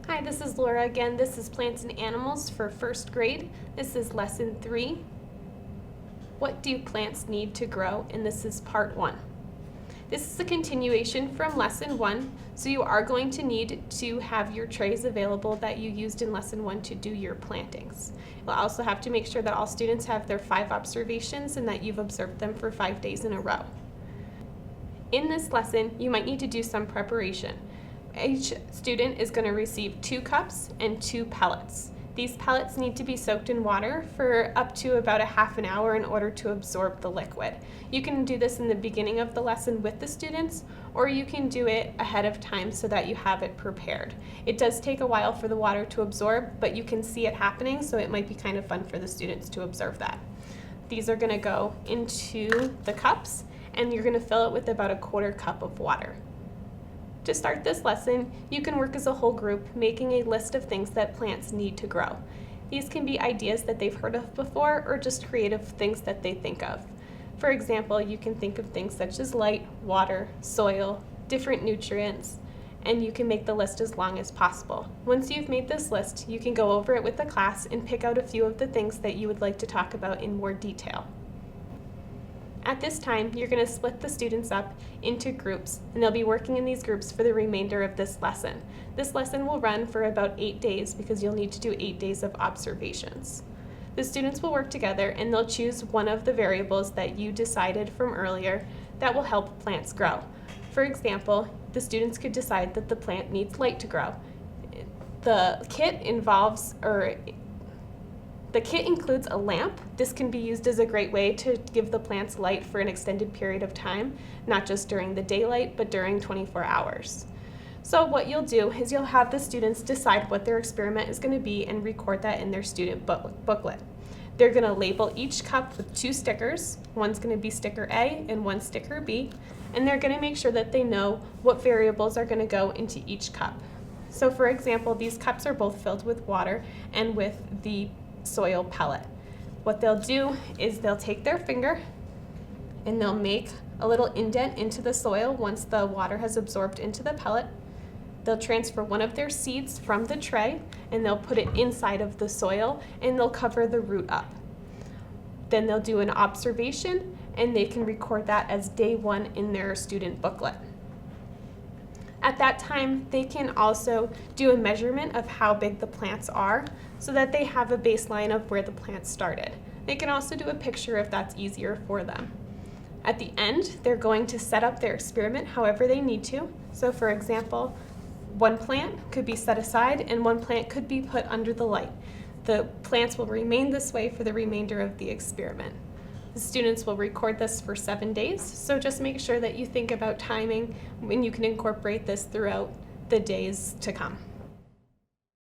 Hi, this is Laura again. This is Plants and Animals for first grade. This is lesson 3. What do plants need to grow? And this is part 1. This is a continuation from lesson 1, so you are going to need to have your trays available that you used in lesson 1 to do your plantings. You'll also have to make sure that all students have their 5 observations and that you've observed them for 5 days in a row. In this lesson, you might need to do some preparation. Each student is going to receive 2 cups and 2 pellets. These pellets need to be soaked in water for up to about a half an hour in order to absorb the liquid. You can do this in the beginning of the lesson with the students, or you can do it ahead of time so that you have it prepared. It does take a while for the water to absorb, but you can see it happening, so it might be kind of fun for the students to observe that. These are going to go into the cups, and you're going to fill it with about a 1/4 cup of water. To start this lesson, you can work as a whole group, making a list of things that plants need to grow. These can be ideas that they've heard of before or just creative things that they think of. For example, you can think of things such as light, water, soil, different nutrients, and you can make the list as long as possible. Once you've made this list, you can go over it with the class and pick out a few of the things that you would like to talk about in more detail. At this time, you're going to split the students up into groups, and they'll be working in these groups for the remainder of this lesson. This lesson will run for about 8 days because you'll need to do 8 days of observations. The students will work together and they'll choose one of the variables that you decided from earlier that will help plants grow. For example, the students could decide that the plant needs light to grow. The kit includes a lamp. This can be used as a great way to give the plants light for an extended period of time, not just during the daylight, but during 24 hours. So what you'll do is you'll have the students decide what their experiment is going to be and record that in their student booklet. They're going to label each cup with 2 stickers. One's going to be sticker A and one sticker B, and they're going to make sure that they know what variables are going to go into each cup. So for example, these cups are both filled with water and with the soil pellet. What they'll do is they'll take their finger and they'll make a little indent into the soil once the water has absorbed into the pellet. They'll transfer one of their seeds from the tray and they'll put it inside of the soil and they'll cover the root up. Then they'll do an observation and they can record that as day 1 in their student booklet. At that time, they can also do a measurement of how big the plants are so that they have a baseline of where the plants started. They can also do a picture if that's easier for them. At the end, they're going to set up their experiment however they need to. So for example, one plant could be set aside and one plant could be put under the light. The plants will remain this way for the remainder of the experiment. The students will record this for 7 days, so just make sure that you think about timing when you can incorporate this throughout the days to come.